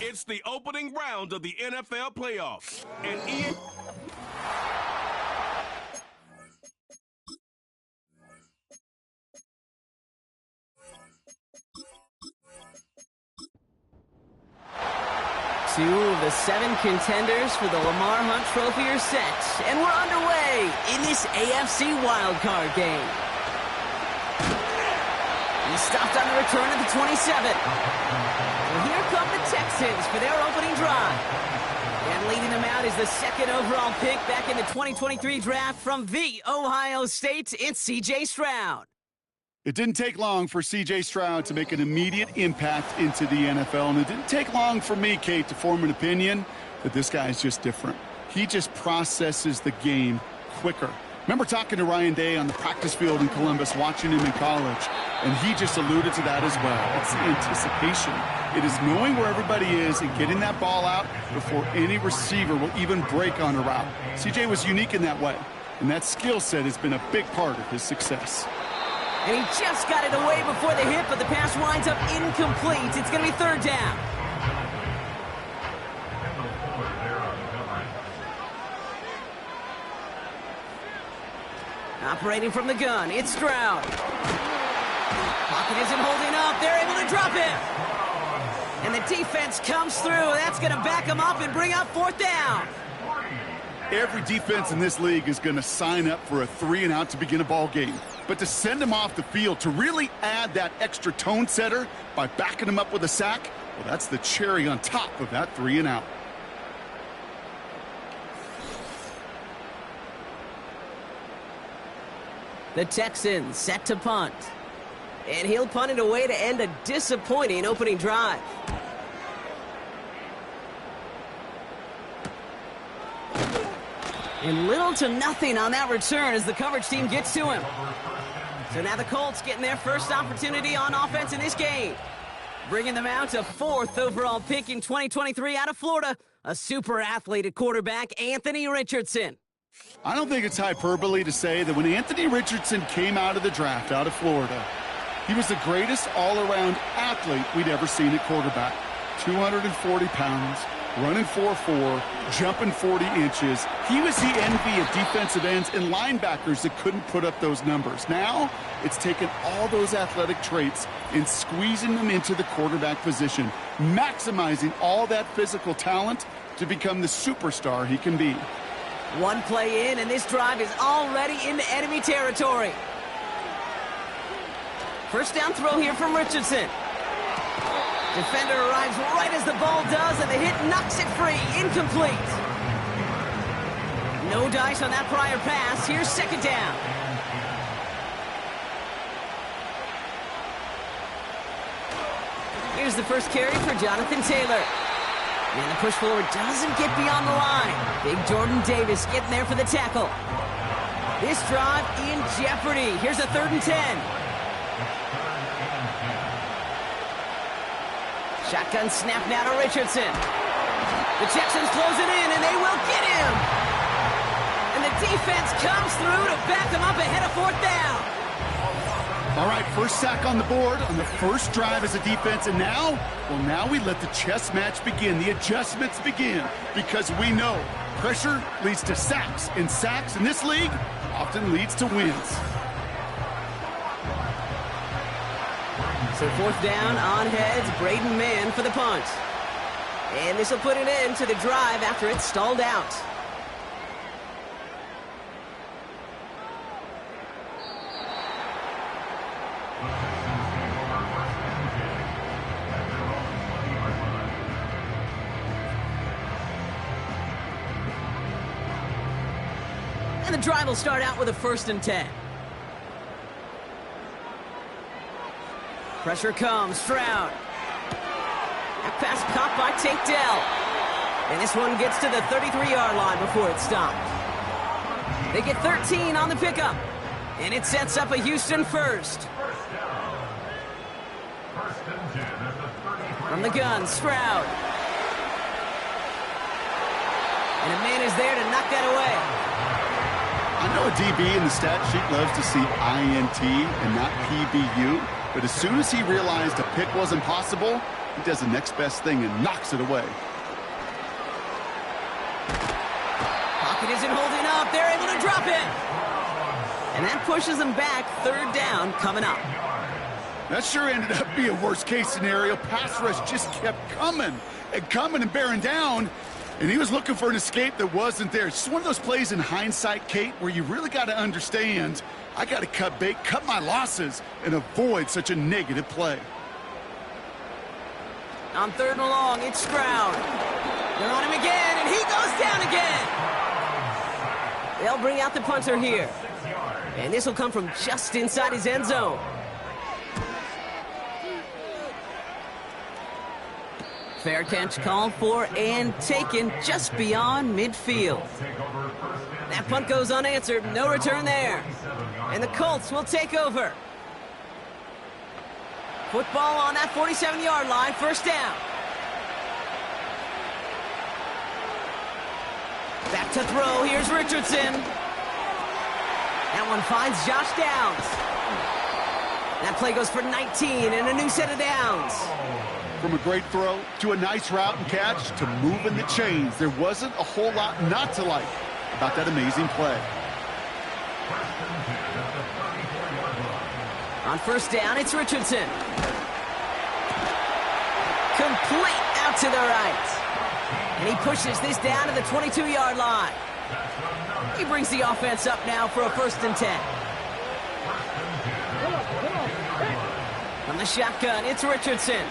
It's the opening round of the NFL playoffs. And Two of the 7 contenders for the Lamar Hunt Trophy are set, and we're underway in this AFC Wildcard game. He stopped on the return at the 27. Well, here come the Texans for their opening drive. And leading them out is the second overall pick back in the 2023 draft from the Ohio State. It's C.J. Stroud. It didn't take long for C.J. Stroud to make an immediate impact into the NFL, and it didn't take long for me, Kate, to form an opinion that this guy is just different. He just processes the game quicker. Remember talking to Ryan Day on the practice field in Columbus, watching him in college, and he just alluded to that as well. It's the anticipation. It is knowing where everybody is and getting that ball out before any receiver will even break on a route. C.J. was unique in that way, and that skill set has been a big part of his success. And he just got it away before the hit, but the pass winds up incomplete. It's going to be third down. Operating from the gun, it's Stroud. Pocket isn't holding up. They're able to drop him. And the defense comes through. That's going to back him up and bring up fourth down. Every defense in this league is going to sign up for a 3-and-out to begin a ball game. But to send him off the field, to really add that extra tone setter by backing him up with a sack, well, that's the cherry on top of that 3-and-out. The Texans set to punt. And he'll punt it away to end a disappointing opening drive. And little to nothing on that return as the coverage team gets to him. So now the Colts getting their first opportunity on offense in this game. Bringing them out to 4th overall pick in 2023 out of Florida, a super athlete at quarterback, Anthony Richardson. I don't think it's hyperbole to say that when Anthony Richardson came out of the draft out of Florida, he was the greatest all-around athlete we'd ever seen at quarterback. 240 pounds, running 4.4, jumping 40 inches. He was the envy of defensive ends and linebackers that couldn't put up those numbers. Now, it's taken all those athletic traits and squeezing them into the quarterback position, maximizing all that physical talent to become the superstar he can be. One play in, and this drive is already into enemy territory. First down throw here from Richardson. Defender arrives right as the ball does, and the hit knocks it free. Incomplete. No dice on that prior pass. Here's second down. Here's the first carry for Jonathan Taylor. And the push forward doesn't get beyond the line. Big Jordan Davis getting there for the tackle. This drive in jeopardy. Here's a 3rd and 10. Shotgun snap now to Richardson. The Texans close it in, and they will get him. And the defense comes through to back him up ahead of 4th down. All right, first sack on the board on the first drive as a defense, and now we let the chess match begin, the adjustments begin, because we know pressure leads to sacks, and sacks in this league often leads to wins. So 4th down, on heads, Braden Mann for the punt. And this will put an end to the drive after it's stalled out. And the drive will start out with a 1st and 10. Pressure comes, Stroud. That pass caught by Tank Dell. And this one gets to the 33-yard line before it's stopped. They get 13 on the pickup. And it sets up a Houston first. From the gun, Stroud. And a man is there to knock that away. I know a DB in the stat sheet loves to see INT and not PBU, but as soon as he realized a pick wasn't possible, He does the next best thing and knocks it away. Pocket isn't holding up. They're able to drop it. And that pushes them back. Third down coming up. That sure ended up being a worst-case scenario. Pass rush just kept coming and bearing down. And he was looking for an escape that wasn't there. It's just one of those plays in hindsight, Kate, where you really got to understand, I got to cut bait, cut my losses, and avoid such a negative play. On third and long, it's Stroud. They're on him again, and he goes down again. They'll bring out the punter here. And this will come from just inside his end zone. Fair catch called for and taken just beyond midfield. That punt goes unanswered. No return there. And the Colts will take over. Football on that 47-yard line. First down. Back to throw. Here's Richardson. That one finds Josh Downs. That play goes for 19 and a new set of downs. From a great throw to a nice route and catch to moving the chains, there wasn't a whole lot not to like about that amazing play. On first down, it's Richardson. Complete out to the right. And he pushes this down to the 22-yard line. He brings the offense up now for a 1st and 10. From the shotgun, it's Richardson.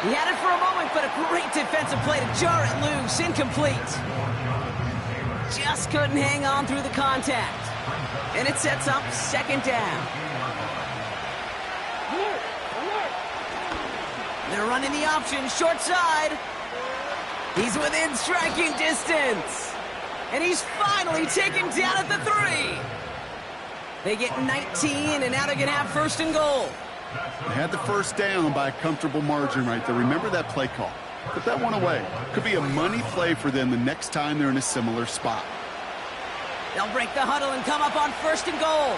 He had it for a moment, but a great defensive play to jar it loose. Incomplete. Just couldn't hang on through the contact. And it sets up 2nd down. They're running the option, short side. He's within striking distance. And he's finally taken down at the 3. They get 19, and now they're going to have 1st and goal. They had the 1st down by a comfortable margin right there. Remember that play call. Put that one away. Could be a money play for them the next time they're in a similar spot. They'll break the huddle and come up on 1st and goal.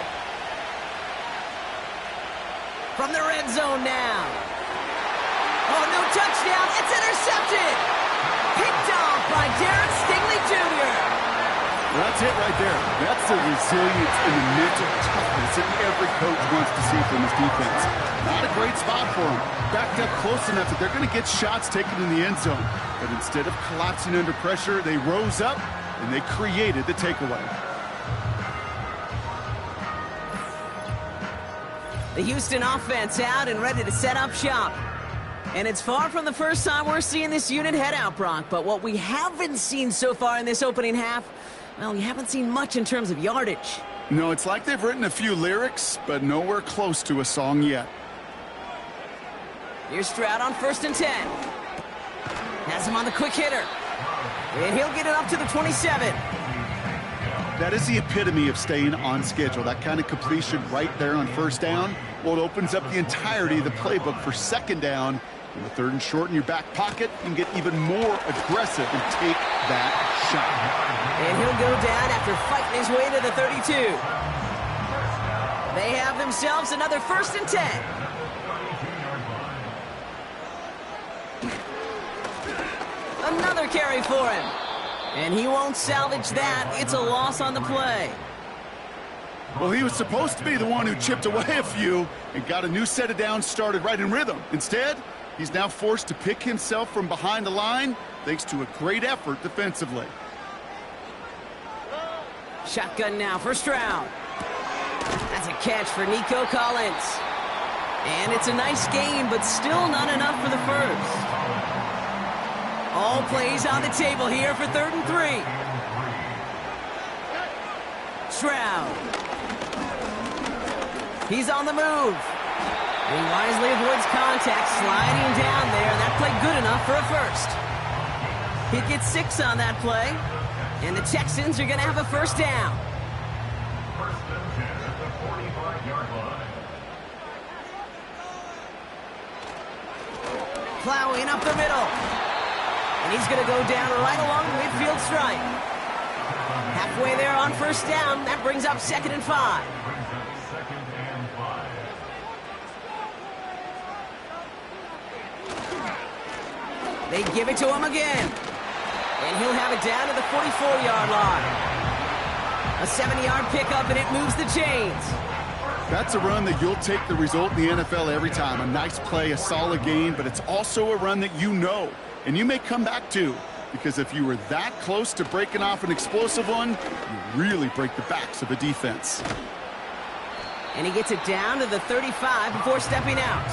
From the red zone now. Oh, no touchdown. It's intercepted. Picked off by Darren Stingley Jr. That's it right there. That's the resilience and the mental toughness that every coach wants to see from his defense. Not a great spot for him. Backed up close enough that they're going to get shots taken in the end zone. But instead of collapsing under pressure, they rose up and they created the takeaway. The Houston offense out and ready to set up shop. And it's far from the first time we're seeing this unit head out, Brock. But what we haven't seen so far in this opening half, well, we haven't seen much in terms of yardage. No, it's like they've written a few lyrics, but nowhere close to a song yet. Here's Stroud on 1st and 10. Has him on the quick hitter. And he'll get it up to the 27. That is the epitome of staying on schedule. That kind of completion right there on 1st down. Well, it opens up the entirety of the playbook for 2nd down. In the 3rd and short in your back pocket, you can get even more aggressive and take that shot. And he'll go down after fighting his way to the 32. They have themselves another 1st and 10. Another carry for him. And he won't salvage that. It's a loss on the play. Well, he was supposed to be the one who chipped away a few and got a new set of downs started right in rhythm. Instead, he's now forced to pick himself from behind the line thanks to a great effort defensively. Shotgun now for Stroud. That's a catch for Nico Collins. And it's a nice game, but still not enough for the 1st. All plays on the table here for 3rd and 3. Stroud. He's on the move. He wisely avoids contact, sliding down there. That play good enough for a 1st. He gets 6 on that play. And the Texans are going to have a 1st down. Plowing up the middle. And he's going to go down right along the midfield stripe. Halfway there on 1st down. That brings up 2nd and 5. They give it to him again. And he'll have it down to the 44-yard line. A 70-yard pickup, and it moves the chains. That's a run that you'll take the result in the NFL every time. A nice play, a solid gain, but it's also a run that you know, and you may come back to, because if you were that close to breaking off an explosive one, you really break the backs of a defense. And he gets it down to the 35 before stepping out.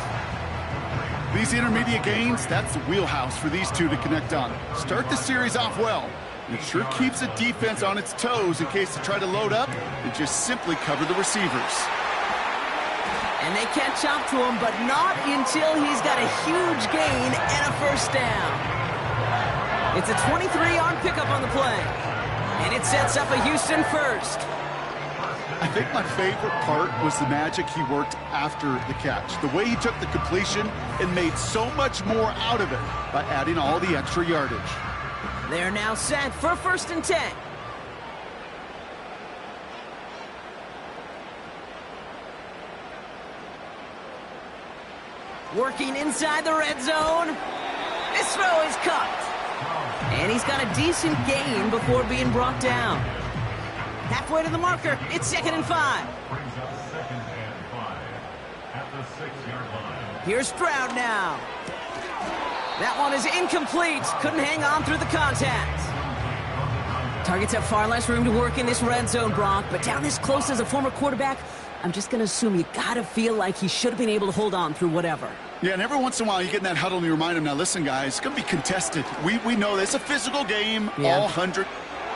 These intermediate gains, that's the wheelhouse for these two to connect on. Start the series off well. It sure keeps the defense on its toes in case they try to load up and just simply cover the receivers. And they catch up to him, but not until he's got a huge gain and a first down. It's a 23-yard pickup on the play. And it sets up a Houston first. I think my favorite part was the magic he worked after the catch. The way he took the completion and made so much more out of it by adding all the extra yardage. They're now set for 1st and 10. Working inside the red zone. This throw is cut. And he's got a decent gain before being brought down. Halfway to the marker. It's 2nd and 5. Here's Stroud now. That one is incomplete. Couldn't hang on through the contact. Targets have far less room to work in this red zone, Brock. But down this close as a former quarterback, I'm just going to assume you got to feel like he should have been able to hold on through whatever. Yeah, and every once in a while you get in that huddle and you remind him, now listen, guys, it's going to be contested. We know this. It's a physical game, all 100.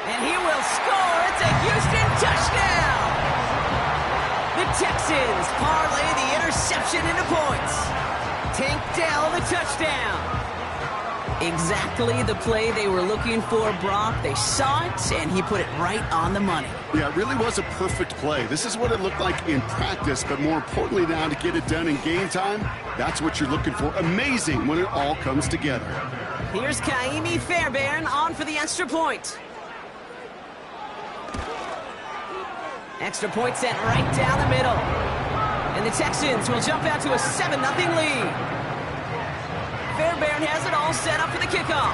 And he will score. It's a Houston touchdown. The Texans parlay the interception into points. Tank Dell the touchdown. Exactly the play they were looking for, Brock. They saw it, and he put it right on the money. Yeah, it really was a perfect play. This is what it looked like in practice, but more importantly now to get it done in game time, that's what you're looking for. Amazing when it all comes together. Here's Kaimi Fairbairn on for the extra point. Extra point sent right down the middle. And the Texans will jump out to a 7-0 lead. Fairbairn has it all set up for the kickoff.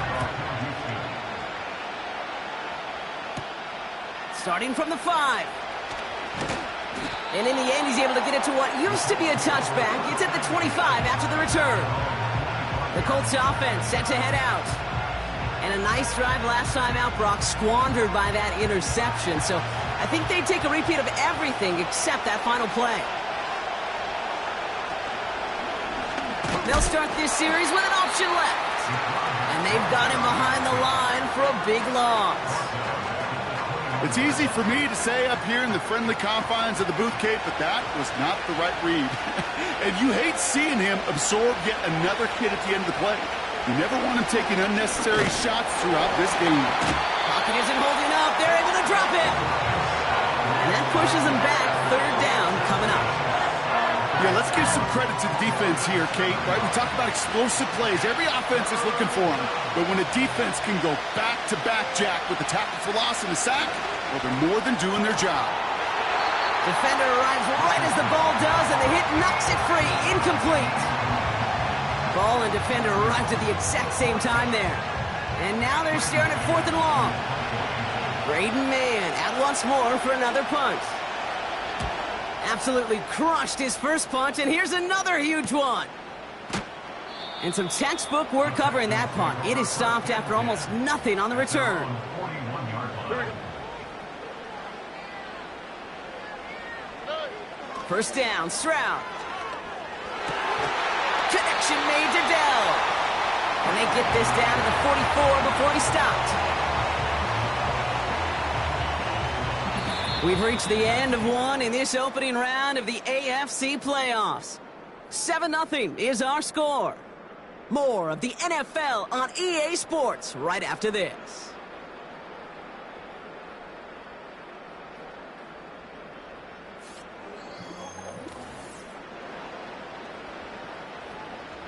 Starting from the 5. And in the end, he's able to get it to what used to be a touchback. It's at the 25 after the return. The Colts offense set to head out. And a nice drive last time out, Brock, squandered by that interception. So I think they'd take a repeat of everything except that final play. They'll start this series with an option left. And they've got him behind the line for a big loss. It's easy for me to say up here in the friendly confines of the booth, Kate, but that was not the right read. And you hate seeing him absorb yet another hit at the end of the play. You never want him taking unnecessary shots throughout this game. Pocket isn't holding up. They're able to drop it. And that pushes him back. 3rd down coming up. Yeah, let's give some credit to the defense here, Kate, right? We talk about explosive plays. Every offense is looking for them. But when a defense can go back-to-back, Jack, with a tackle for loss and a sack, well, they're more than doing their job. Defender arrives right as the ball does, and the hit knocks it free. Incomplete. Ball and defender arrived at the exact same time there. And now they're staring at 4th and long. Braden Mann out once more for another punt. Absolutely crushed his first punt, and here's another huge one. And some textbook work covering that punt. It is stopped after almost nothing on the return. First down, Stroud. Connection made to Dell. And they get this down to the 44 before he stopped. We've reached the end of one in this opening round of the AFC playoffs. 7-0 is our score. More of the NFL on EA Sports right after this.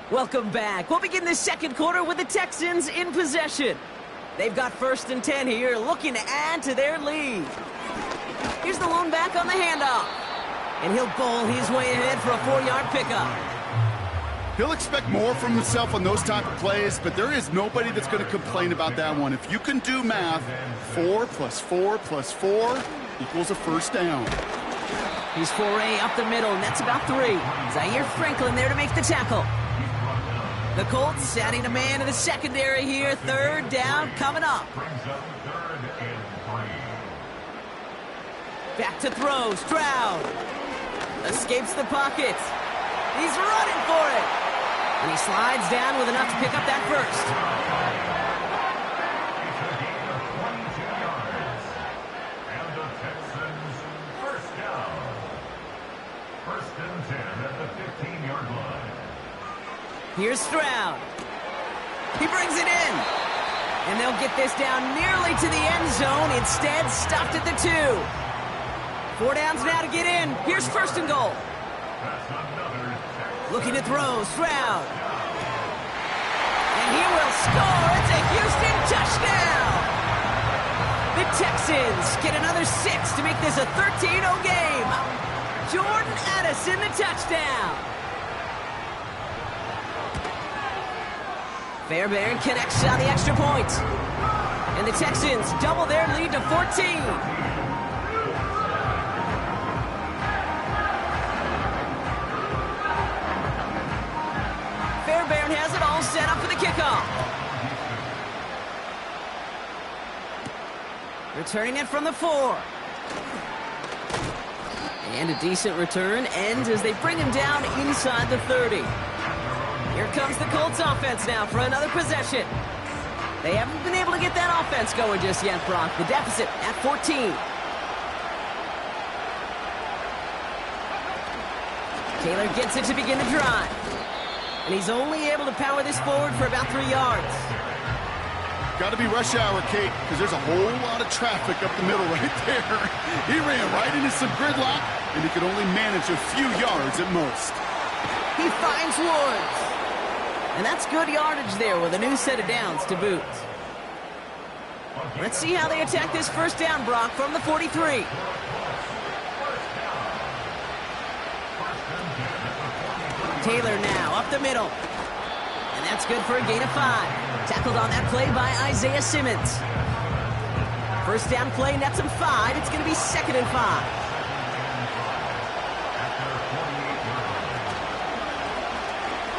Welcome back. We'll begin the second quarter with the Texans in possession. They've got 1st and 10 here, looking to add to their lead. Here's the lone back on the handoff. And he'll bowl his way ahead for a 4-yard pickup. He'll expect more from himself on those type of plays, but there is nobody that's going to complain about that one. If you can do math, 4 + 4 + 4 equals a first down. He's 4A up the middle, and that's about 3. Zaire Franklin there to make the tackle. The Colts adding a man in the secondary here. 3rd down coming up. Back to throw. Stroud escapes the pocket. He's running for it. And he slides down with enough to pick up that first. And the Texans first down. 1st and 10 at the 15-yard line. Here's Stroud. He brings it in. And they'll get this down nearly to the end zone. Instead, stopped at the 2. 4 downs now to get in. Here's 1st and goal. Looking to throw, Stroud. And he will score. It's a Houston touchdown. The Texans get another 6 to make this a 13-0 game. Jordan Addison, the touchdown. Fairbairn connects on the extra point. And the Texans double their lead to 14. Fairbairn has it all set up for the kickoff. Returning it from the 4. And a decent return ends as they bring him down inside the 30. Here comes the Colts offense now for another possession. They haven't been able to get that offense going just yet, Brock. The deficit at 14. Taylor gets it to begin the drive. And he's only able to power this forward for about 3 yards. Got to be rush hour, Kate, because there's a whole lot of traffic up the middle right there. He ran right into some gridlock, and he could only manage a few yards at most. He finds Woods. And that's good yardage there with a new set of downs to boot. Let's see how they attack this 1st down, Brock, from the 43. Taylor now up the middle. And that's good for a gain of 5. Tackled on that play by Isaiah Simmons. 1st down play nets him 5. It's going to be 2nd and 5.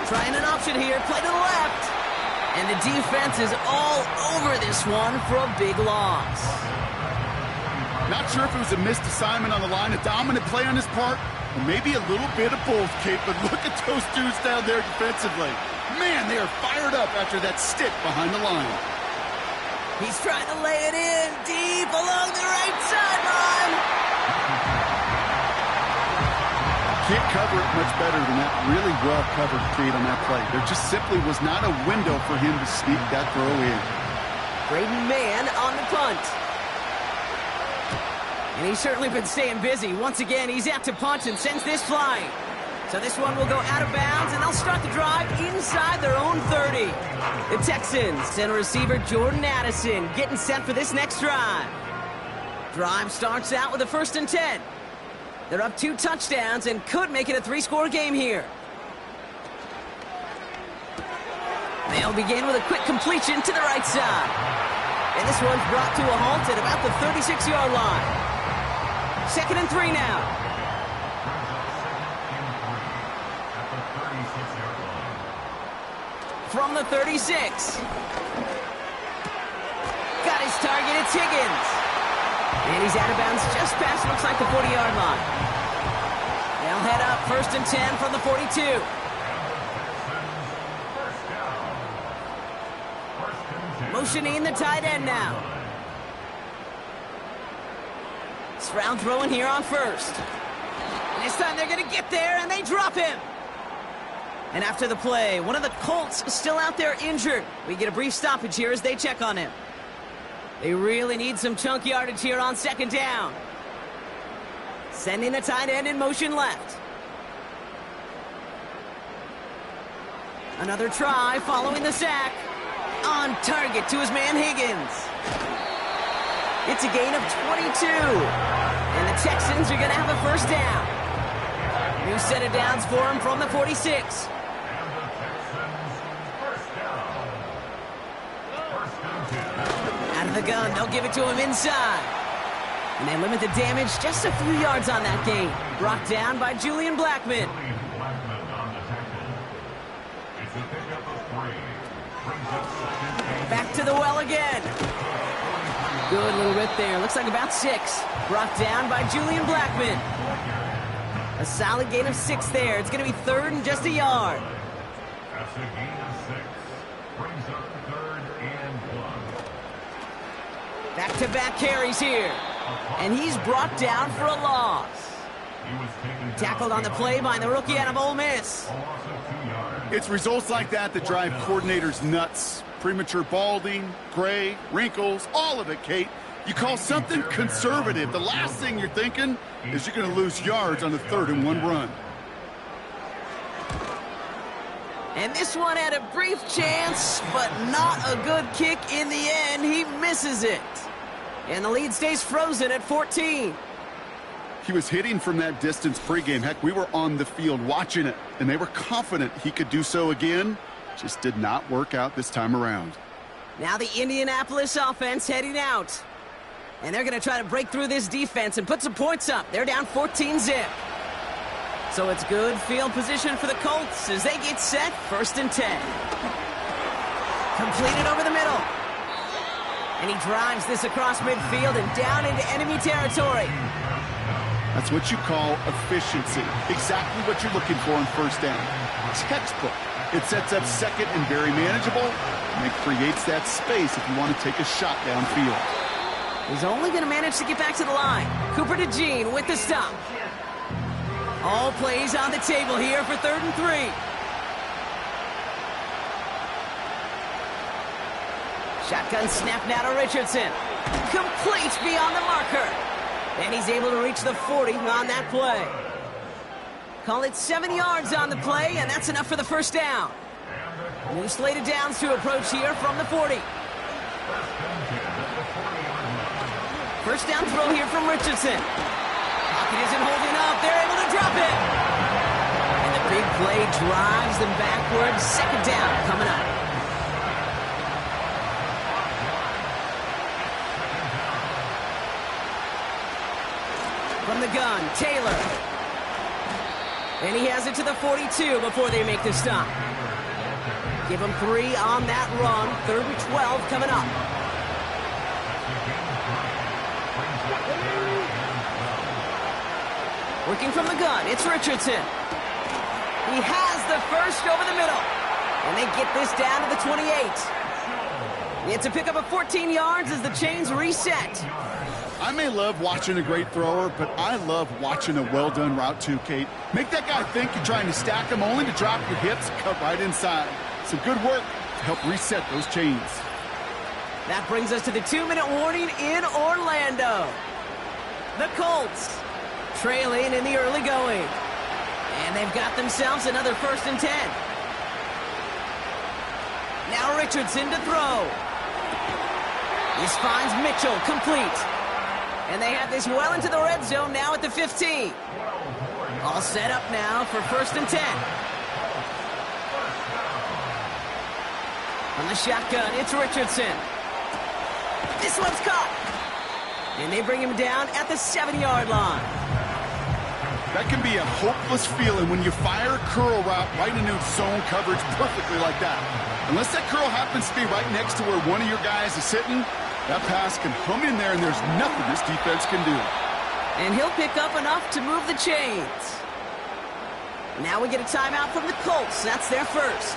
Trying an option here, play to the left. And the defense is all over this one for a big loss. Not sure if it was a missed assignment on the line, a dominant play on his part, or maybe a little bit of both, Kate, but look at those dudes down there defensively. Man, they are fired up after that stick behind the line. He's trying to lay it in deep along the right sideline. Can't cover it much better than that. Really well covered, Kate, on that play. There just simply was not a window for him to sneak that throw in. Braden Mann on the punt. And he's certainly been staying busy. Once again, he's out to punt and sends this flying. So this one will go out of bounds, and they'll start the drive inside their own 30. The Texans send receiver Jordan Addison getting set for this next drive. Drive starts out with a 1st and 10. They're up 2 touchdowns and could make it a 3-score game here. They'll begin with a quick completion to the right side. And this one's brought to a halt at about the 36-yard line. 2nd and 3 now. From the 36. Got his target, it's Higgins. And he's out of bounds just past, looks like, the 40-yard line. They'll head up 1st and 10 from the 42. Motioning the tight end now. Stroud throwing here on 1st. And this time they're going to get there, and they drop him. And after the play, one of the Colts is still out there injured. We get a brief stoppage here as they check on him. They really need some chunk yardage here on 2nd down. Sending the tight end in motion left. Another try following the sack. On target to his man Higgins. It's a gain of 22. And the Texans are going to have a 1st down. New set of downs for him from the 46. the gun, they'll give it to him inside. And they limit the damage just a few yards on that game. Brought down by Julian Blackman. Back to the well again. Good little rip there. Looks like about 6. Brought down by Julian Blackman. A solid gain of 6 there. It's going to be 3rd and just a yard. That's a gain of 6. Brings up 3rd and 1. Back-to-back carries here. And he's brought down for a loss. Tackled on the play by the rookie out of Ole Miss. It's results like that that drive coordinators nuts. Premature balding, gray, wrinkles, all of it, Kate. You call something conservative. The last thing you're thinking is you're going to lose yards on the 3rd and 1 run. And this one had a brief chance, but not a good kick in the end. He misses it. And the lead stays frozen at 14. He was hitting from that distance pregame. Heck, we were on the field watching it, and they were confident he could do so again. Just did not work out this time around. Now the Indianapolis offense heading out. And they're going to try to break through this defense and put some points up. They're down 14-zip. So it's good field position for the Colts as they get set, 1st and 10. Completed over the middle. And he drives this across midfield and down into enemy territory. That's what you call efficiency. Exactly what you're looking for on 1st down. Textbook. It sets up 2nd and very manageable, and it creates that space if you want to take a shot downfield. He's only going to manage to get back to the line. Cooper DeJean with the stop. All plays on the table here for 3rd and 3. Shotgun snap now to Richardson. Complete beyond the marker. And he's able to reach the 40 on that play. Call it 7 yards on the play, and that's enough for the 1st down. New slated downs to approach here from the 40. 1st down throw here from Richardson. Pocket isn't holding up. They're able to drop it. And the big play drives them backwards. 2nd down coming up. From the gun, Taylor. And he has it to the 42 before they make the stop. Give him 3 on that run. 3rd and 12 coming up. Working from the gun, it's Richardson. He has the 1st over the middle. And they get this down to the 28. It's a pickup of 14 yards as the chains reset. I may love watching a great thrower, but I love watching a well-done route too, Kate. Make that guy think you're trying to stack him only to drop your hips, cut right inside. Some good work to help reset those chains. That brings us to the 2-minute warning in Orlando. The Colts trailing in the early going. And they've got themselves another 1st and 10. Now Richardson to throw. This finds Mitchell complete. And they have this well into the red zone now at the 15. All set up now for 1st and 10. From the shotgun, it's Richardson. This one's caught. And they bring him down at the 7-yard line. That can be a hopeless feeling when you fire a curl route right into zone coverage perfectly like that. Unless that curl happens to be right next to where one of your guys is sitting, that pass can hum in there, and there's nothing this defense can do. And he'll pick up enough to move the chains. Now we get a timeout from the Colts. That's their 1st.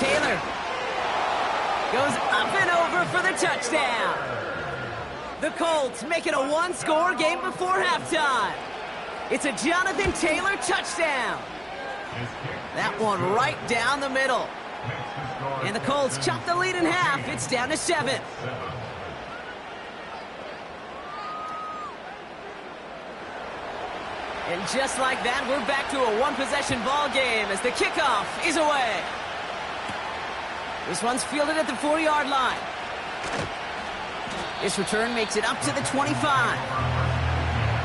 Taylor goes up and over for the touchdown. The Colts make it a 1-score game before halftime. It's a Jonathan Taylor touchdown. That one right down the middle. And the Colts chop the lead in half. It's down to 7. And just like that, we're back to a 1-possession ball game as the kickoff is away. This one's fielded at the 4-yard line. This return makes it up to the 25.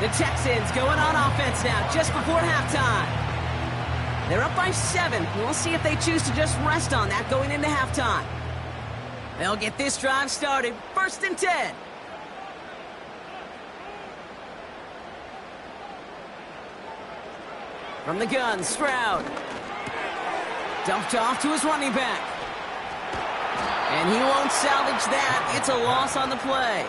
The Texans going on offense now just before halftime. They're up by 7. We'll see if they choose to just rest on that going into halftime. They'll get this drive started. 1st and 10. From the gun, Stroud. Dumped off to his running back. And he won't salvage that. It's a loss on the play.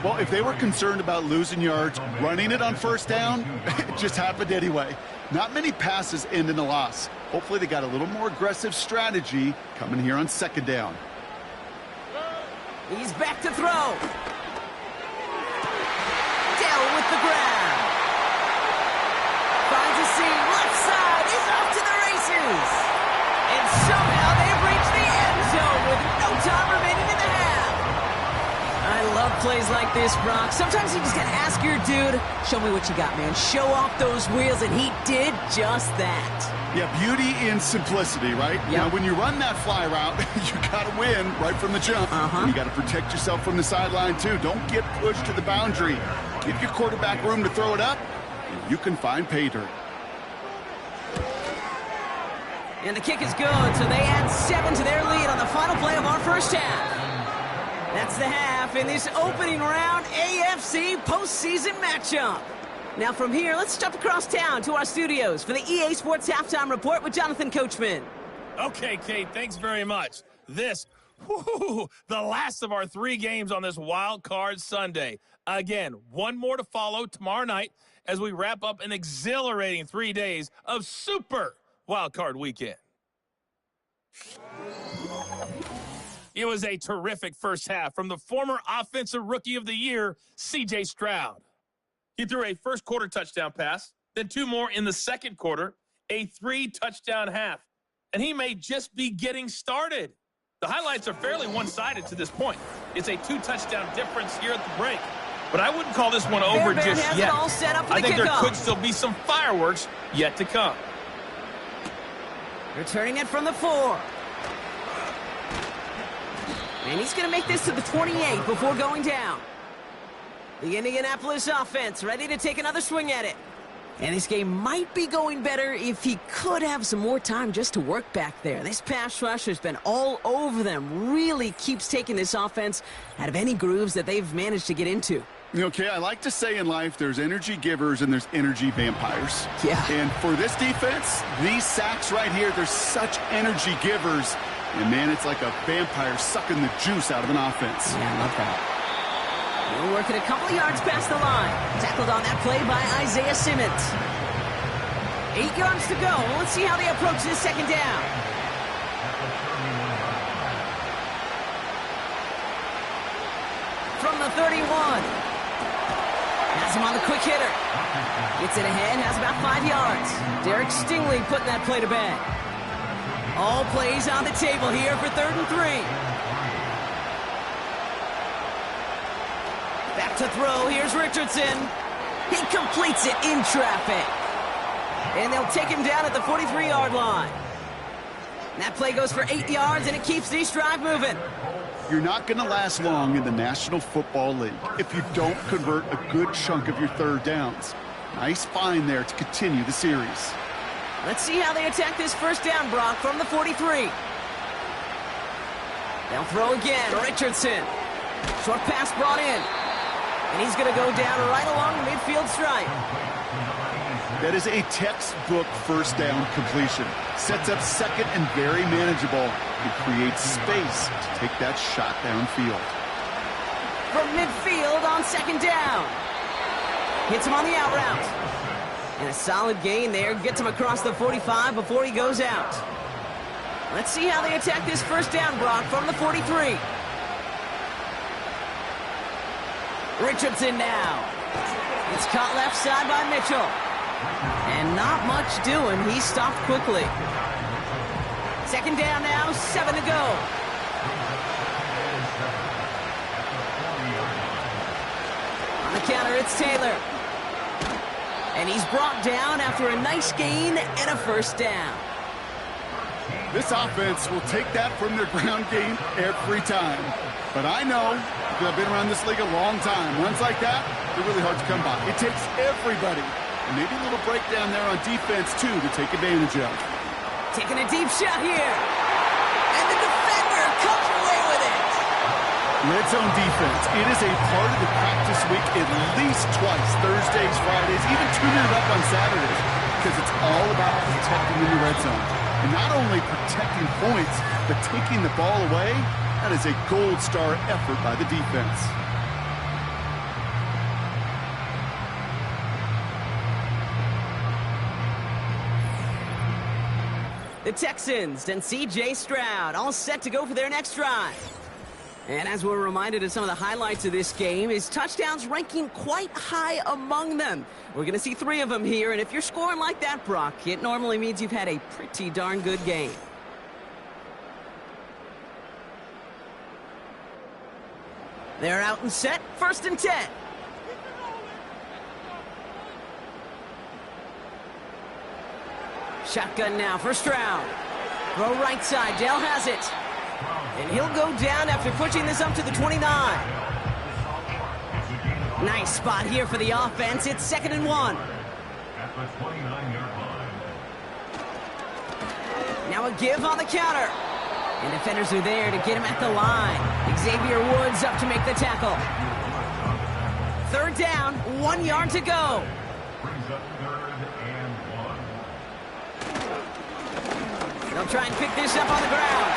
Well, if they were concerned about losing yards, running it on 1st down, it just happened anyway. Not many passes end in a loss. Hopefully they got a little more aggressive strategy coming here on 2nd down. He's back to throw. Dell with the grab. Finds a seam. Left side is off to the races. And somehow they've reached the end zone with no time remaining in the half. I love plays like this, Brock. Sometimes you just got to ask your dude, show me what you got, man. Show off those wheels, and he did just that. Yeah, beauty in simplicity, right? Yep. Now, when you run that fly route, you got to win right from the jump. And you got to protect yourself from the sideline, too. Don't get pushed to the boundary. Give your quarterback room to throw it up, and you can find pay dirt. And the kick is good, so they add 7 to their lead on the final play of our 1st half. That's the half in this opening round AFC postseason matchup. Now from here, let's jump across town to our studios for the EA Sports Halftime Report with Jonathan Coachman. Okay, Kate, thanks very much. This, the last of our 3 games on this Wild Card Sunday. Again, 1 more to follow tomorrow night as we wrap up an exhilarating 3 days of Super Wild Card Weekend. It was a terrific first half from the former Offensive Rookie of the Year, C.J. Stroud. He threw a first-quarter touchdown pass, then 2 more in the second quarter, a 3-touchdown half. And he may just be getting started. The highlights are fairly one-sided to this point. It's a 2-touchdown difference here at the break. But I wouldn't call this one over just yet. All set up for I think kickoff. there could still be some fireworks yet to come. Returning it from the 4. And he's going to make this to the 28 before going down. The Indianapolis offense ready to take another swing at it. And this game might be going better if he could have some more time just to work back there. This pass rush has been all over them. Really keeps taking this offense out of any grooves that they've managed to get into. Okay, I like to say in life there's energy givers and there's energy vampires. Yeah. And for this defense, these sacks right here, they're such energy givers. And, man, it's like a vampire sucking the juice out of an offense. Yeah, I love that. We're working a couple of yards past the line. Tackled on that play by Isaiah Simmons. 8 yards to go. Let's see how they approach this 2nd down. From the 31. Has him on the quick hitter. Gets it ahead, has about 5 yards. Derek Stingley putting that play to bed. All plays on the table here for 3rd and 3. Back to throw. Here's Richardson. He completes it in traffic. And they'll take him down at the 43-yard line. And that play goes for 8 yards, and it keeps this drive moving. You're not going to last long in the National Football League if you don't convert a good chunk of your 3rd downs. Nice find there to continue the series. Let's see how they attack this 1st down, Brock, from the 43. They'll throw again. Richardson. Short pass brought in. And he's going to go down right along the midfield stripe. That is a textbook 1st down completion. Sets up 2nd and very manageable. It creates space to take that shot downfield. From midfield on 2nd down. Hits him on the out route. And a solid gain there. Gets him across the 45 before he goes out. Let's see how they attack this 1st down, Brock, from the 43. Richardson now. It's caught left side by Mitchell. And not much doing. He stopped quickly. 2nd down now, 7 to go. On the counter, it's Taylor. And he's brought down after a nice gain and a 1st down. This offense will take that from their ground game every time. But I know, because I've been around this league a long time, runs like that, they're really hard to come by. It takes everybody And maybe a little breakdown there on defense, too, to take advantage of. Taking a deep shot here. And the defender comes away with it. Red zone defense. It is a part of the practice week at least twice, Thursdays, Fridays, even tuning it up on Saturdays, because it's all about protecting in the red zone. And not only protecting points, but taking the ball away. That is a gold star effort by the defense. The Texans and C.J. Stroud all set to go for their next drive. And as we're reminded of some of the highlights of this game, his touchdowns ranking quite high among them. We're going to see 3 of them here, and if you're scoring like that, Brock, it normally means you've had a pretty darn good game. They're out and set, 1st and 10. Shotgun now for Stroud. Throw right side, Dell has it. And he'll go down after pushing this up to the 29. Nice spot here for the offense. It's 2nd and 1. At the 29-yard line. Now a give on the counter. And defenders are there to get him at the line. Xavier Woods up to make the tackle. 3rd down, 1 yard to go. Brings up 3rd and 1. They'll try and pick this up on the ground.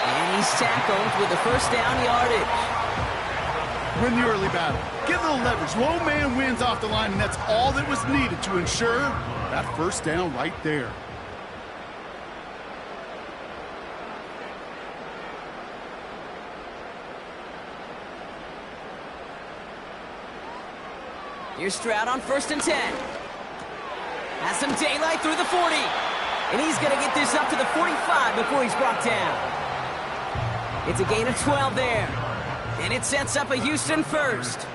And he's tackled with the 1st down yardage. Win the early battle. Get a little leverage. Lone man wins off the line, and that's all that was needed to ensure that 1st down right there. Here's Stroud on 1st and 10. Has some daylight through the 40. And he's going to get this up to the 45 before he's brought down. It's a gain of 12 there. And it sets up a Houston 1st.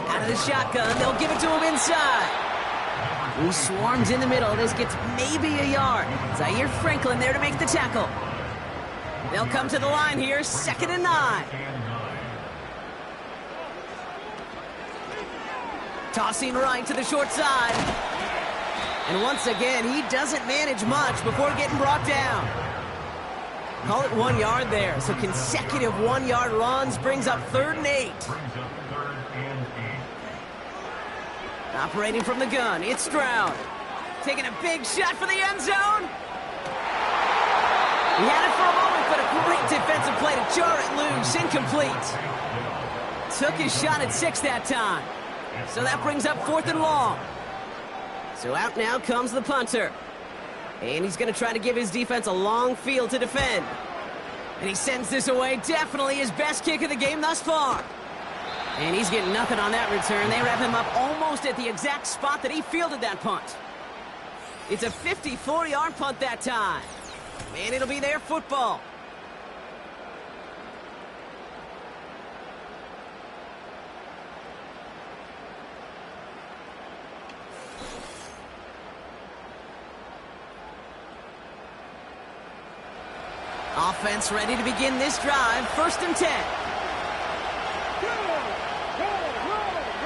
Out of the shotgun, they'll give it to him inside. He swarms in the middle. This gets maybe a yard. Zaire Franklin there to make the tackle. They'll come to the line here, 2nd and 9. Tossing right to the short side. And once again, he doesn't manage much before getting brought down. Call it 1 yard there. So consecutive 1-yard runs brings up 3rd and 8. Operating from the gun, it's Stroud. Taking a big shot for the end zone. He had it for a moment, but a great defensive play to jar it loose. Incomplete. Took his shot at 6 that time. So that brings up 4th and long. So out now comes the punter. And he's going to try to give his defense a long field to defend. And he sends this away. Definitely his best kick of the game thus far. And he's getting nothing on that return. They wrap him up almost at the exact spot that he fielded that punt. It's a 54-yard punt that time. And it'll be their football. Offense ready to begin this drive. 1st and 10.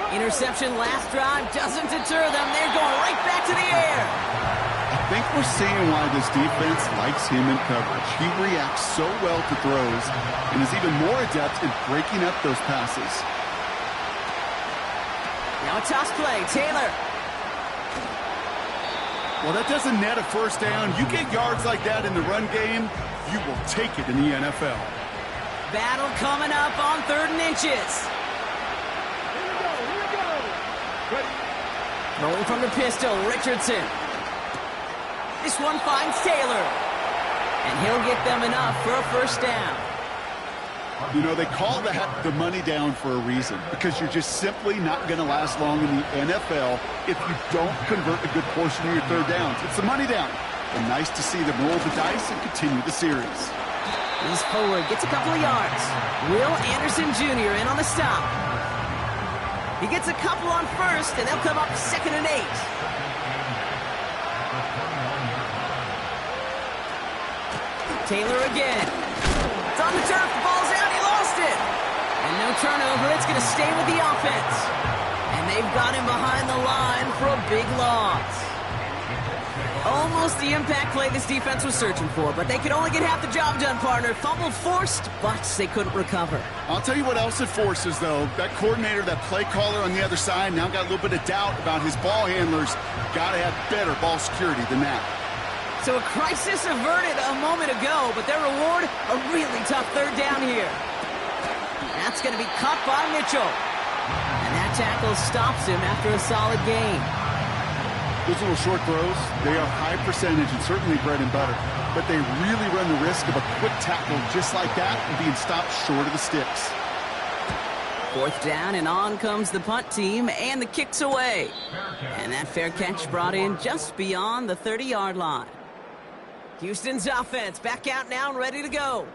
Interception last drive doesn't deter them. They're going right back to the air. I think we're seeing why this defense likes him in coverage. He reacts so well to throws and is even more adept in breaking up those passes. Now a toss play. Taylor. Well, that doesn't net a 1st down. You get yards like that in the run game, you will take it in the NFL. Battle coming up on 3rd and inches. Rolling from the pistol, Richardson. This one finds Taylor. And he'll get them enough for a 1st down. You know, they call that the money down for a reason, because you're just simply not going to last long in the NFL if you don't convert a good portion of your 3rd downs. It's the money down. And nice to see them roll the dice and continue the series. He's forward, gets a couple of yards. Will Anderson Jr. in on the stop. He gets a couple on 1st, and they'll come up 2nd and 8. Taylor again. It's on the turf, the ball's out, he lost it. And no turnover. It's going to stay with the offense. And they've got him behind the line for a big loss. Almost the impact play this defense was searching for, but they could only get half the job done, partner. Fumble forced, but they couldn't recover. I'll tell you what else it forces, though. That coordinator, that play caller on the other side, now got a little bit of doubt about his ball handlers. Got to have better ball security than that. So a crisis averted a moment ago, but their reward, a really tough third down here. That's going to be caught by Mitchell. And that tackle stops him after a solid gain. Those little short throws, they are high percentage and certainly bread and butter. But they really run the risk of a quick tackle just like that and being stopped short of the sticks. Fourth down, and on comes the punt team, and the kick's away. And that fair catch brought in just beyond the 30-yard line. Houston's offense back out now and ready to go.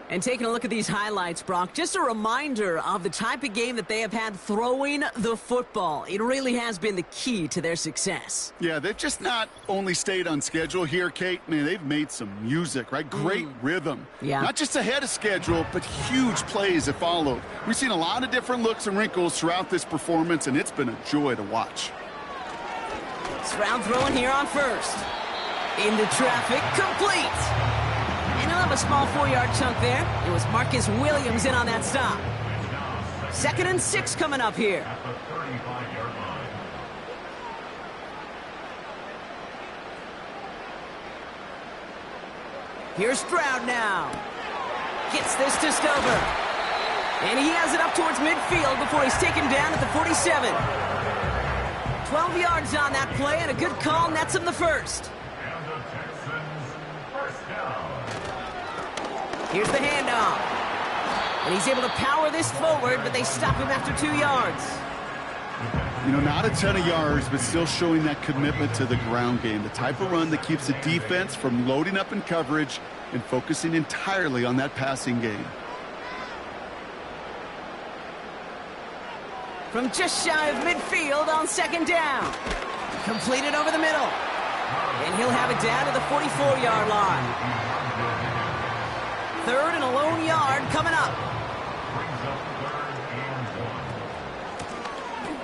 And taking a look at these highlights, Brock, just a reminder of the type of game that they have had throwing the football. It really has been the key to their success. Yeah, they've just not only stayed on schedule here, Kate. Man, they've made some music, right? Great rhythm. Yeah. Not just ahead of schedule, but huge plays that followed. We've seen a lot of different looks and wrinkles throughout this performance, and it's been a joy to watch. Stroud throwing here on first. Into traffic, complete. And he'll have a small 4-yard chunk there. It was Marcus Williams in on that stop. 2nd and 6 coming up here. At the 35-yard line. Here's Stroud now. Gets this to Stover. And he has it up towards midfield before he's taken down at the 47. 12 yards on that play, and a good call nets him the first. And the Texans first down. Here's the handoff. And he's able to power this forward, but they stop him after 2 yards. You know, not a ton of yards, but still showing that commitment to the ground game. The type of run that keeps the defense from loading up in coverage and focusing entirely on that passing game. From just shy of midfield on 2nd down. Completed over the middle. And he'll have it down to the 44-yard line. 3rd and a lone yard coming up. Brings up 3rd and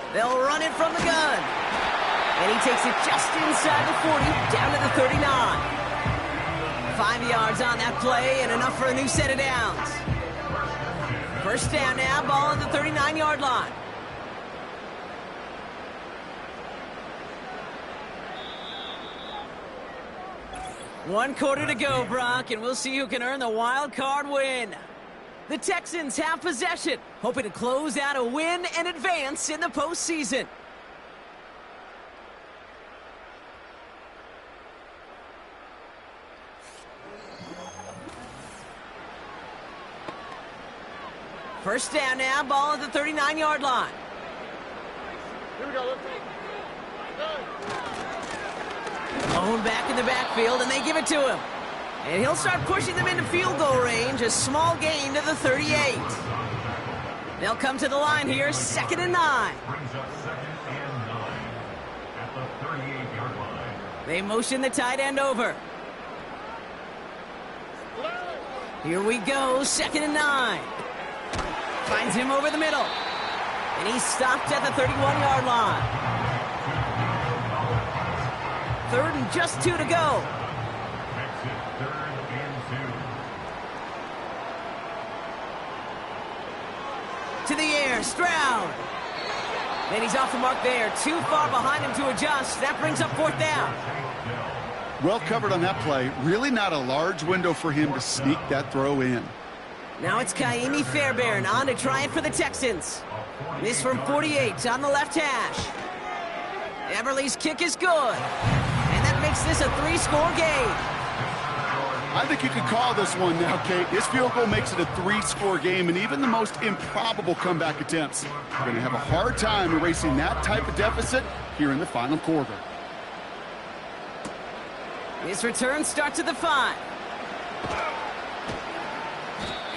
1. They'll run it from the gun. And he takes it just inside the 40, down to the 39. 5 yards on that play and enough for a new set of downs. First down now, ball at the 39-yard line. One quarter to go, Brock, and we'll see who can earn the wild card win. The Texans have possession, hoping to close out a win and advance in the postseason. First down now, ball at the 39-yard line. Here we go. Owen back in the backfield, and they give it to him. And he'll start pushing them into field goal range, a small gain to the 38. They'll come to the line here, 2nd and 9. Brings up 2nd and 9 at the 38-yard line. They motion the tight end over. Here we go, 2nd and 9. Finds him over the middle. And he's stopped at the 31-yard line. 3rd and just 2 to go. Makes it 3rd and 2. To the air, Stroud. And he's off the mark there. Too far behind him to adjust. That brings up 4th down. Well covered on that play. Really not a large window for him to sneak that throw in. Now it's Kaimi Fairbairn on to try it for the Texans. This from 48 on the left hash. Everly's kick is good. And that makes this a 3-score game. I think you could call this one now, Kate. This field goal makes it a 3-score game, and even the most improbable comeback attempts are going to have a hard time erasing that type of deficit here in the final quarter. This return starts at the 5.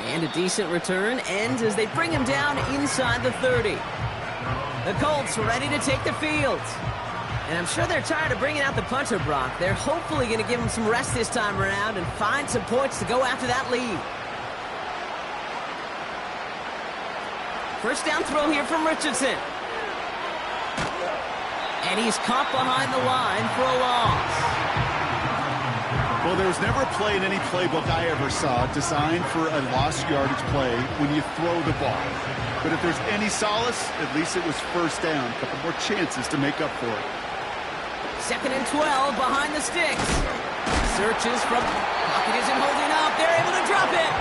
And a decent return ends as they bring him down inside the 30. The Colts ready to take the field. And I'm sure they're tired of bringing out the punter, Brock. They're hopefully going to give him some rest this time around and find some points to go after that lead. First down throw here from Richardson. And he's caught behind the line for a loss. Well, there was never a play in any playbook I ever saw designed for a lost yardage play when you throw the ball. But if there's any solace, at least it was first down. A couple more chances to make up for it. 2nd and 12 behind the sticks. Searches from pocket isn't holding up. They're able to drop it.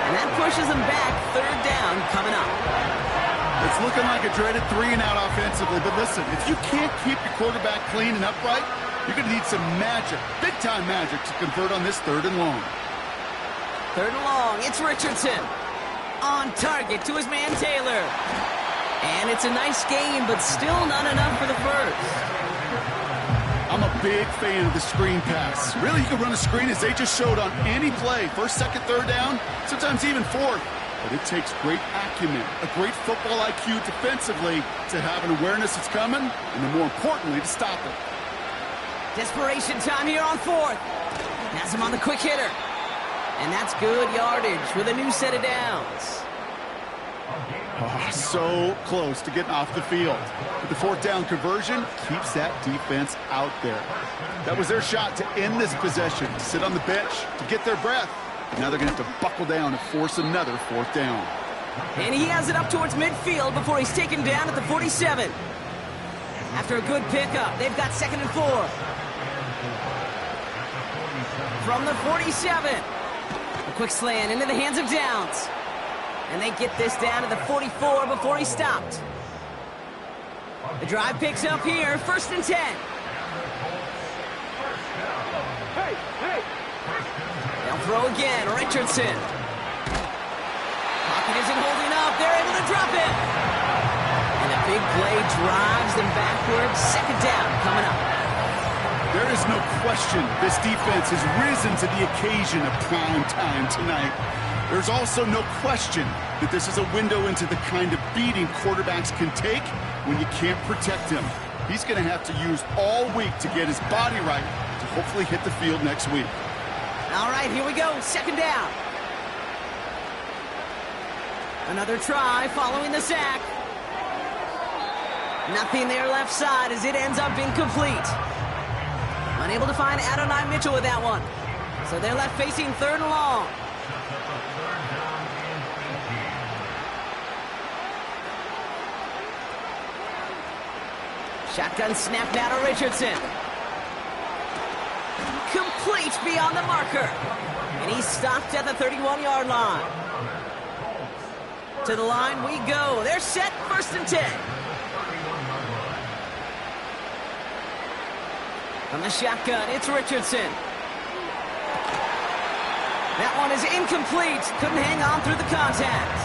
And that pushes them back. 3rd down coming up. It's looking like a dreaded 3-and-out offensively. But listen, if you can't keep your quarterback clean and upright, you're going to need some magic, big-time magic, to convert on this 3rd and long. 3rd and long. It's Richardson. On target to his man Taylor. And it's a nice game, but still not enough for the first. I'm a big fan of the screen pass. Really, you can run a screen as they just showed on any play. 1st, 2nd, 3rd down, sometimes even 4th. But it takes great acumen, a great football IQ defensively to have an awareness it's coming, and then more importantly, to stop it. Desperation time here on 4th. Has him on the quick hitter. And that's good yardage with a new set of downs. Oh, so close to getting off the field. But the 4th down conversion keeps that defense out there. That was their shot to end this possession, to sit on the bench, to get their breath. Now they're going to have to buckle down and force another 4th down. And he has it up towards midfield before he's taken down at the 47. After a good pickup, they've got 2nd and 4. From the 47. A quick slant into the hands of Downs. And they get this down to the 44 before he stopped. The drive picks up here, 1st and 10. They'll throw again, Richardson. Pocket isn't holding up, they're able to drop it. And a big play drives them backwards. 2nd down coming up. There is no question this defense has risen to the occasion of prime time tonight. There's also no question that this is a window into the kind of beating quarterbacks can take when you can't protect him. He's going to have to use all week to get his body right to hopefully hit the field next week. All right, here we go. 2nd down. Another try following the sack. Nothing there left side as it ends up incomplete. Unable to find Adonai Mitchell with that one. So they're left facing 3rd and long. Shotgun snap now to Richardson. Complete beyond the marker. And he's stopped at the 31-yard line. To the line we go. They're set, 1st and 10. From the shotgun, it's Richardson. That one is incomplete. Couldn't hang on through the contact.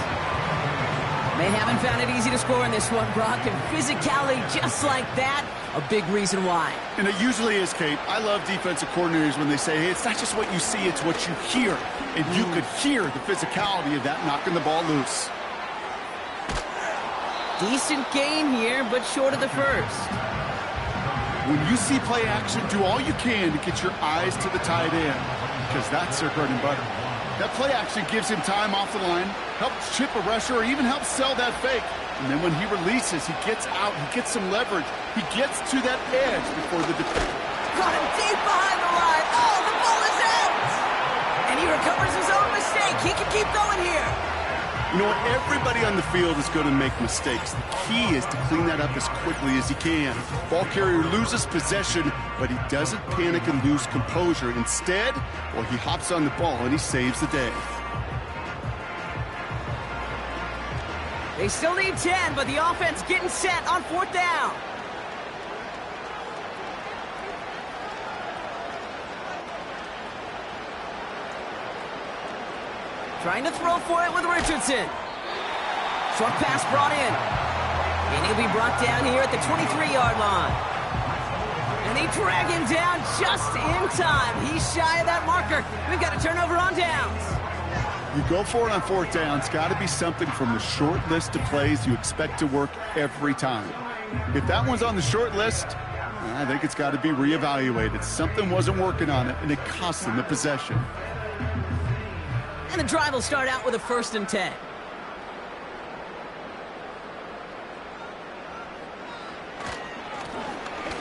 They haven't found it easy to score in this one, Brock, and physicality just like that, a big reason why. And it usually is, Kate. I love defensive coordinators when they say, hey, it's not just what you see, it's what you hear. And you could hear the physicality of that knocking the ball loose. Decent gain here, but short of the first. When you see play action, do all you can to get your eyes to the tight end, because that's their bread and butter. That play action gives him time off the line, helps chip a rusher, or even helps sell that fake. And then when he releases, he gets out, he gets some leverage. He gets to that edge before the defense. Got him deep behind the line. Oh, the ball is out! And he recovers his own mistake. He can keep going here. You know what? Everybody on the field is going to make mistakes. The key is to clean that up as quickly as he can. Ball carrier loses possession, but he doesn't panic and lose composure. Instead, well, he hops on the ball and he saves the day. They still need 10, but the offense getting set on 4th down. Trying to throw for it with Richardson. Short pass brought in. And he'll be brought down here at the 23-yard line. And they drag him down just in time. He's shy of that marker. We've got a turnover on downs. You go for it on 4th down. It's got to be something from the short list of plays you expect to work every time. If that one's on the short list, I think it's got to be reevaluated. Something wasn't working on it, and it cost them the possession. And the drive will start out with a 1st and 10.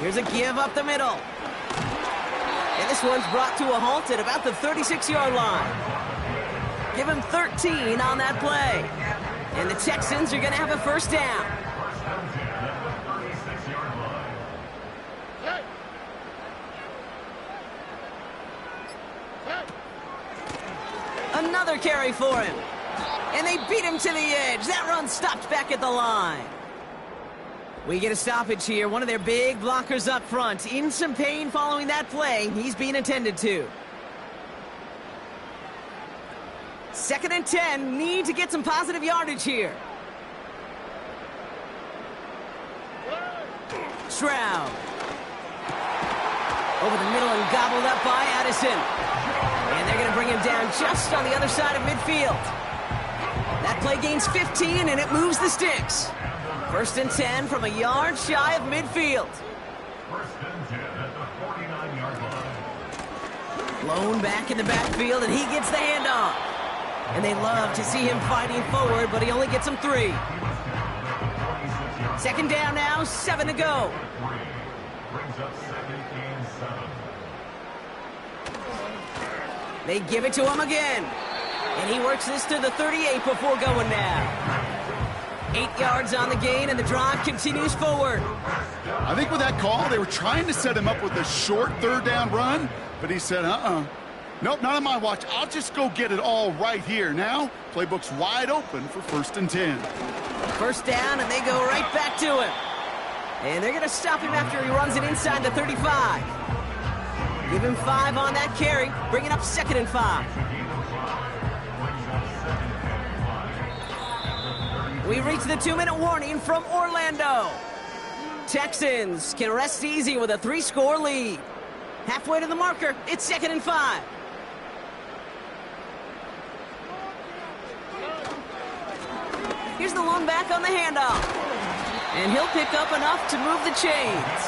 Here's a give up the middle. And this one's brought to a halt at about the 36-yard line. Give him 13 on that play. And the Texans are going to have a first down. Another carry for him. And they beat him to the edge. That run stopped back at the line. We get a stoppage here. One of their big blockers up front. In some pain following that play. He's being attended to. 2nd and 10. Need to get some positive yardage here. Stroud. Over the middle and gobbled up by Addison. And they're going to bring him down just on the other side of midfield. That play gains 15, and it moves the sticks. 1st and 10 from a yard shy of midfield. 1st and 10 at the 49-yard line. Blown back in the backfield, and he gets the handoff. And they love to see him fighting forward, but he only gets them 3. 2nd down now, 7 to go. Brings up 2nd and 7. They give it to him again. And he works this to the 38 before going now. 8 yards on the gain, and the drive continues forward. I think with that call, they were trying to set him up with a short 3rd down run, but he said, nope, not on my watch. I'll just go get it all right here. Now, playbook's wide open for 1st and 10. 1st down, and they go right back to him. And they're going to stop him after he runs it inside the 35. Give him 5 on that carry, bringing up 2nd and 5. We reach the 2-minute warning from Orlando. Texans can rest easy with a 3-score lead. Halfway to the marker, it's 2nd and 5. Here's the lone back on the handoff. And he'll pick up enough to move the chains.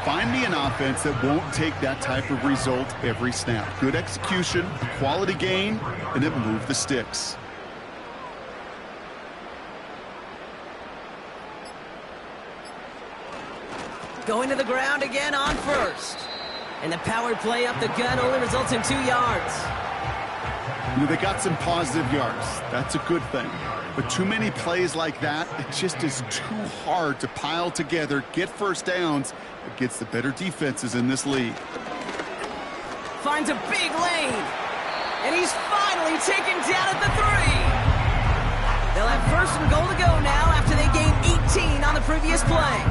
Find me an offense that won't take that type of result every snap. Good execution, quality gain, and it moved the sticks. Going to the ground again on 1st. And the power play up the gut only results in 2 yards. They got some positive yards. That's a good thing. But too many plays like that, it just is too hard to pile together, get 1st downs against the better defenses in this league. Finds a big lane. And he's finally taken down at the 3. They'll have 1st and goal to go now after they gained 18 on the previous play.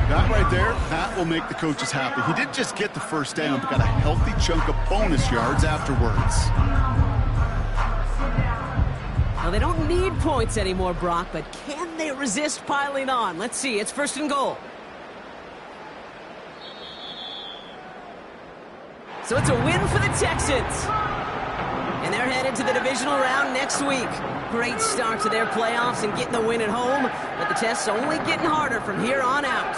That right there, that will make the coaches happy. He didn't just get the 1st down, but got a healthy chunk of bonus yards afterwards. Now, they don't need points anymore, Brock, but can they resist piling on? Let's see. It's 1st and goal. So it's a win for the Texans. And they're headed to the divisional round next week. Great start to their playoffs and getting the win at home, but the test's only getting harder from here on out.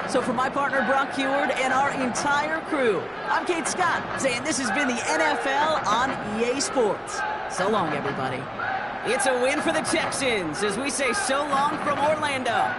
So for my partner, Brock Heward, and our entire crew, I'm Kate Scott, saying this has been the NFL on EA Sports. So long, everybody. It's a win for the Texans as we say so long from Orlando.